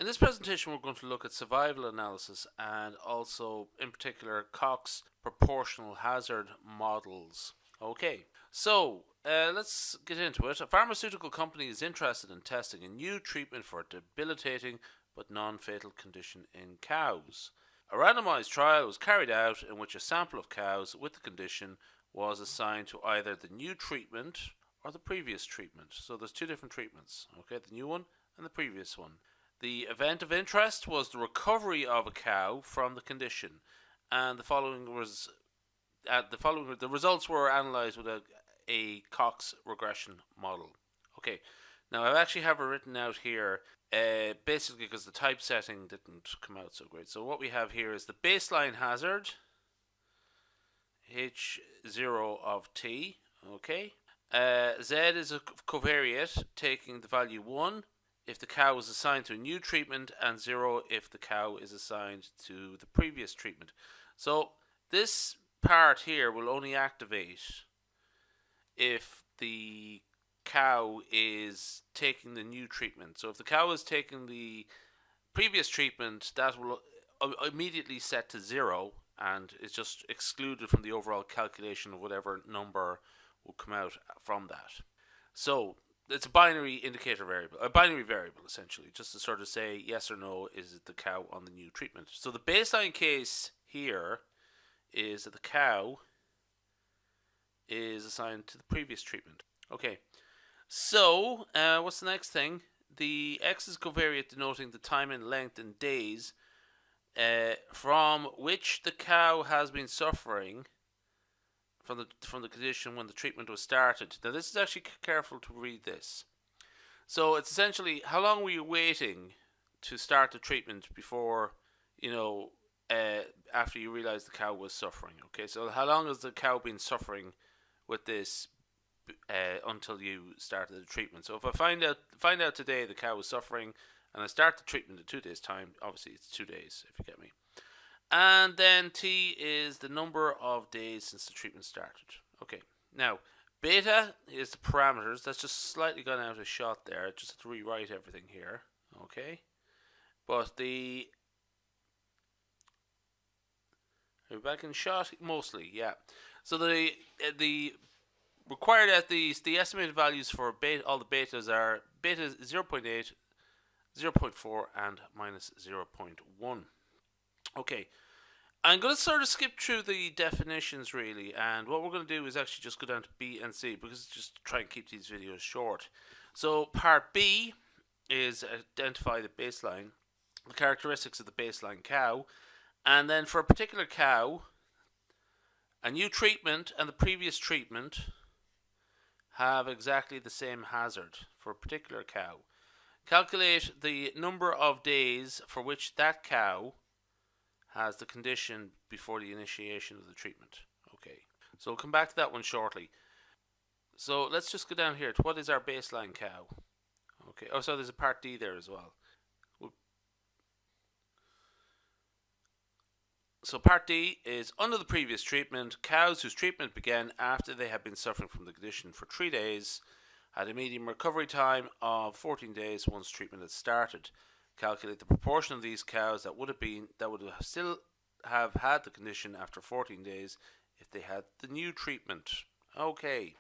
In this presentation, we're going to look at survival analysis and also, in particular, Cox proportional hazard models. Okay, so let's get into it. A pharmaceutical company is interested in testing a new treatment for a debilitating but non-fatal condition in cows. A randomized trial was carried out in which a sample of cows with the condition was assigned to either the new treatment or the previous treatment. So there's two different treatments, okay, the new one and the previous one. The event of interest was the recovery of a cow from the condition, and the results were analysed with a Cox Regression Model. Okay, now I actually have it written out here, basically because the typesetting didn't come out so great. So what we have here is the baseline hazard, H0 of t. Okay, Z is a covariate taking the value 1 if the cow is assigned to a new treatment, and 0 if the cow is assigned to the previous treatment. So this part here will only activate if the cow is taking the new treatment. So if the cow is taking the previous treatment, that will immediately set to 0 and is just excluded from the overall calculation of whatever number will come out from that. So it's a binary indicator variable, a binary variable essentially, just to sort of say yes or no, is it the cow on the new treatment. So the baseline case here is that the cow is assigned to the previous treatment. Okay, so what's the next thing? The X is covariate denoting the time and length in days from which the cow has been suffering from the condition when the treatment was started. Now this is actually careful to read this. So it's essentially how long were you waiting to start the treatment before, after you realized the cow was suffering. Okay, so how long has the cow been suffering with this until you started the treatment? So if I find out today the cow was suffering and I start the treatment in 2 days time, obviously it's 2 days, if you get me. And then T is the number of days since the treatment started. Okay, now beta is the parameters. That's just slightly gone out of shot there. Just have to rewrite everything here. Okay, but are we back in shot? Mostly, yeah. So the required at the estimated values for beta, all the betas are beta 0.8, 0.4, and minus 0.1. Okay, I'm going to sort of skip through the definitions really, and what we're going to do is actually just go down to B and C, because just try and keep these videos short. So part B is identify the baseline, the characteristics of the baseline cow, and then for a particular cow, a new treatment and the previous treatment have exactly the same hazard for a particular cow. Calculate the number of days for which that cow has the condition before the initiation of the treatment. Okay, so we'll come back to that one shortly. So let's just go down here to what is our baseline cow. Okay, oh, so there's a part D there as well. So part D is under the previous treatment, cows whose treatment began after they had been suffering from the condition for 3 days had a median recovery time of 14 days once treatment had started. Calculate the proportion of these cows that would still have had the condition after 14 days if they had the new treatment. Okay,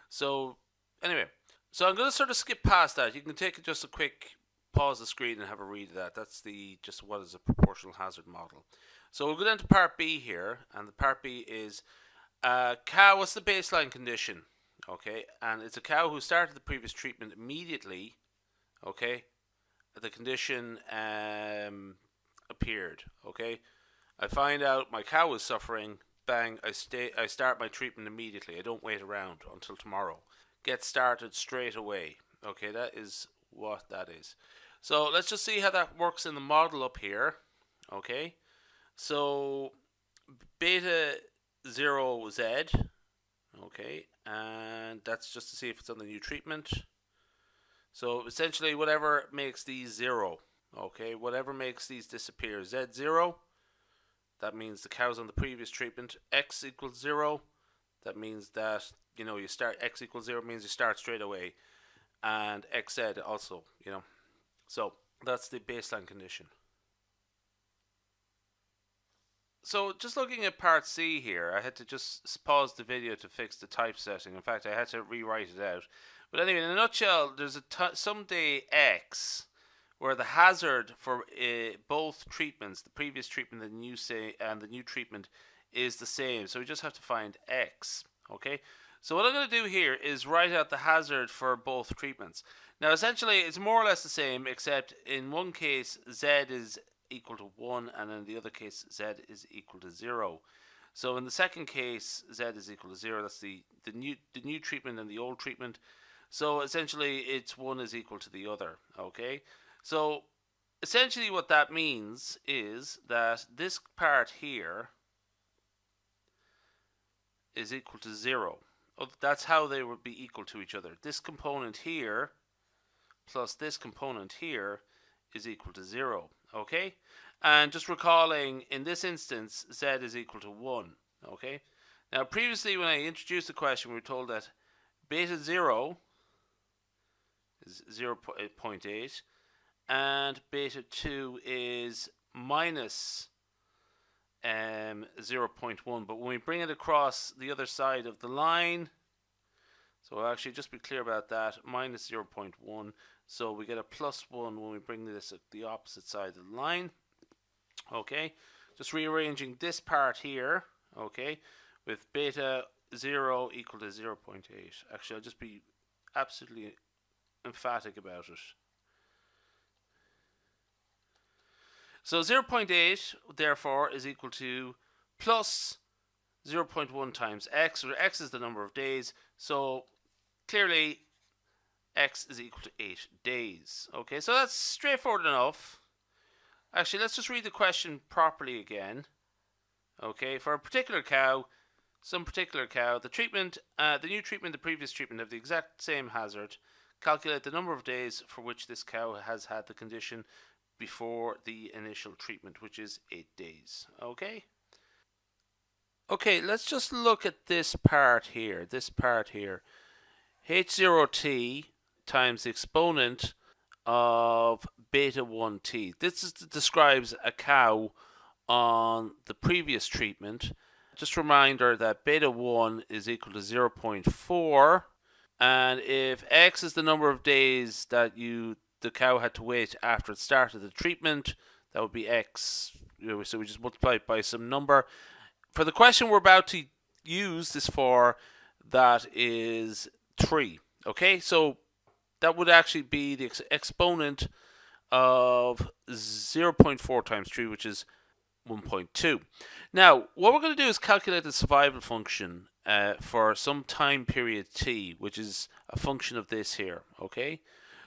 so anyway, so I'm going to sort of skip past that. You can take just a quick pause the screen and have a read of that. That's just what is a proportional hazard model. So we'll go down to part B here, and the part B is cow. What's the baseline condition? Okay, and it's a cow who started the previous treatment immediately. Okay, the condition appeared. Okay, I find out my cow is suffering. Bang! I start my treatment immediately. I don't wait around until tomorrow. Get started straight away. Okay, that is what that is. So let's just see how that works in the model up here. Okay, so beta 0Z. Okay, and that's just to see if it's on the new treatment. So essentially whatever makes these 0, okay, whatever makes these disappear. Z0, that means the cow's on the previous treatment. X equals 0, that means that, you start, X equals 0 means you start straight away. And XZ also, So That's the baseline condition. So just looking at part C here, I had to just pause the video to fix the typesetting. In fact, I had to rewrite it out. But anyway, in a nutshell, there's some day X where the hazard for both treatments, the previous treatment and the new treatment, is the same. So we just have to find X. Okay. So what I'm going to do here is write out the hazard for both treatments. Now, essentially, it's more or less the same, except in one case, Z is equal to 1, and in the other case, Z is equal to 0. So in the second case, Z is equal to 0. That's the new treatment and the old treatment. So essentially, it's one is equal to the other. Okay. So essentially, what that means is that this part here is equal to 0. That's how they would be equal to each other. This component here plus this component here is equal to 0. Okay? And just recalling, in this instance, Z is equal to 1. Okay? Now, previously, when I introduced the question, we were told that beta 0 is 0.8 and beta 2 is minus 0.1. But when we bring it across the other side of the line, so I'll actually just be clear about that, minus 0.1. So we get a plus 1 when we bring this at the opposite side of the line. Okay, just rearranging this part here, okay, with beta 0 equal to 0.8. Actually, I'll just be absolutely emphatic about it. So 0.8, therefore, is equal to plus 0.1 times x, where x is the number of days. So clearly, x is equal to 8 days. Okay, so that's straightforward enough. Actually, let's just read the question properly again. Okay, for a particular cow, some particular cow, the treatment, the new treatment, the previous treatment have the exact same hazard. Calculate the number of days for which this cow has had the condition before the initial treatment, which is 8 days. Okay? Okay, let's just look at this part here. This part here. H0t times the exponent of beta 1t. This describes a cow on the previous treatment. Just a reminder that beta 1 is equal to 0.4, and if x is the number of days that the cow had to wait after it started the treatment, that would be x. So we just multiply it by some number. For the question we're about to use this for, that is 3. Okay, so that would actually be the exponent of 0.4 times 3, which is 1.2. Now, what we're going to do is calculate the survival function for some time period t, which is a function of this here. Okay,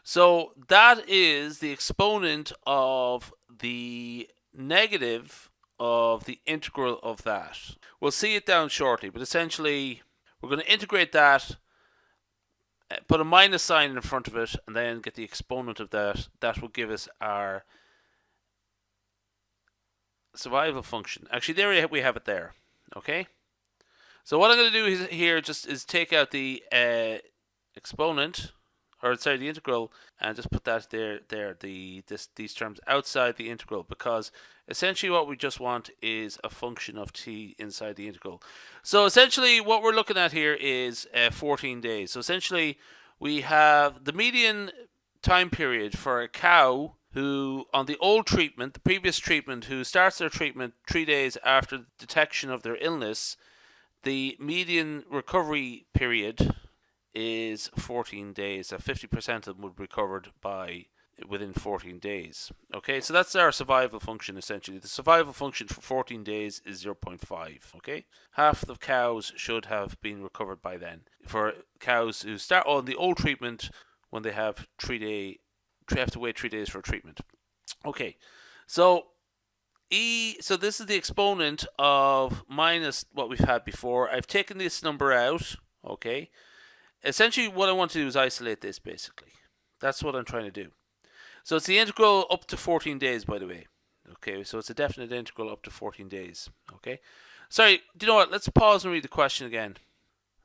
so that is the exponent of the negative of the integral of that. We'll see it down shortly, but essentially we're going to integrate that, put a minus sign in front of it, and then get the exponent of that. That will give us our survival function. Actually, there we have it there. Okay, so what I'm going to do here is take out the exponent, or sorry, the integral, and just put that there. These terms outside the integral, because essentially what we just want is a function of t inside the integral. So essentially what we're looking at here is 14 days. So essentially we have the median time period for a cow who, on the old treatment, the previous treatment, who starts their treatment 3 days after detection of their illness. The median recovery period is 14 days. So 50% of them would be recovered within 14 days. Okay, so that's our survival function essentially. The survival function for 14 days is 0.5. Okay, half the cows should have been recovered by then. For cows who start on the old treatment, when they have have to wait 3 days for treatment. Okay, so so this is the exponent of minus what we've had before. I've taken this number out. Okay, essentially what I want to do is isolate this basically. That's what I'm trying to do. So it's the integral up to 14 days, by the way. Okay, so it's a definite integral up to 14 days. Okay, sorry, do you know what? Let's pause and read the question again.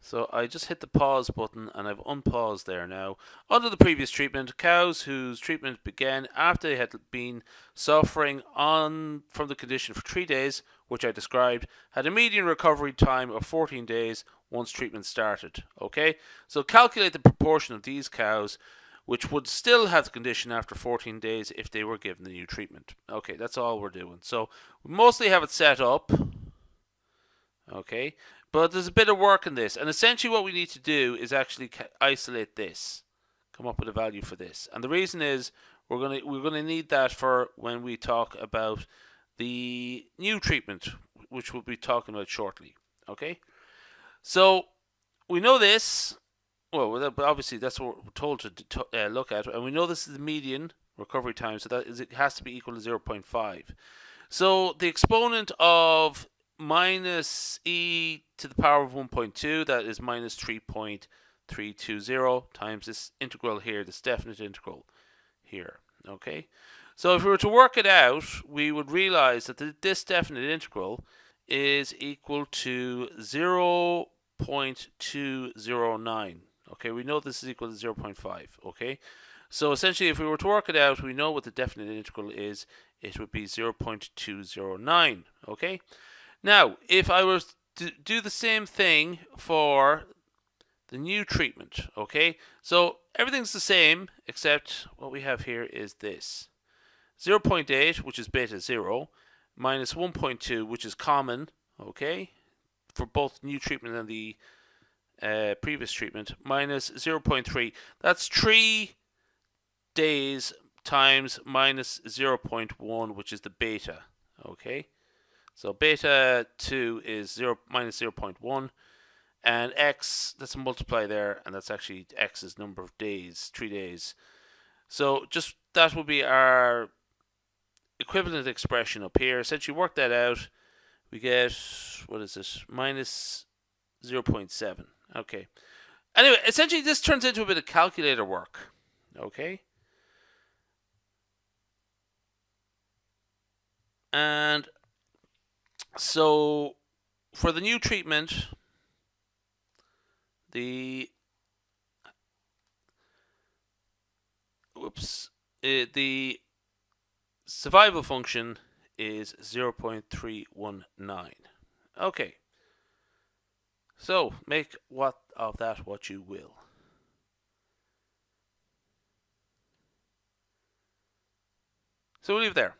So I just hit the pause button and I've unpaused there now. Under the previous treatment, cows whose treatment began after they had been suffering on from the condition for 3 days, which I described, had a median recovery time of 14 days once treatment started. Okay, so calculate the proportion of these cows which would still have the condition after 14 days if they were given the new treatment. Okay, that's all we're doing. So we mostly have it set up. Okay, but there's a bit of work in this, and essentially what we need to do is actually isolate this, come up with a value for this, and the reason is we're gonna need that for when we talk about the new treatment, which we'll be talking about shortly. Okay, so we know this. Well, obviously that's what we're told to look at, and we know this is the median recovery time, so that is, it has to be equal to 0.5. So the exponent of minus e to the power of 1.2, that is minus 3.320 times this integral here, this definite integral here. Okay, so if we were to work it out, we would realize that this definite integral is equal to 0.209. Okay, we know this is equal to 0.5. Okay, so essentially if we were to work it out, we know what the definite integral is. It would be 0.209. Okay, now if I was to do the same thing for the new treatment, okay, so everything's the same except what we have here is this 0.8, which is beta 0, minus 1.2, which is common, okay, for both new treatment and the previous treatment, minus 0.3. That's 3 days times minus 0.1, which is the beta. Okay, so beta 2 is minus 0.1, and x, that's a multiply there, and that's actually x's number of days, 3 days. So just that will be our equivalent expression up here. Essentially work that out, we get, what is this, minus 0.7. Okay. Anyway, essentially this turns into a bit of calculator work. Okay. And so for the new treatment, the survival function is 0.319. Okay. So make what of that what you will. So we'll leave it there.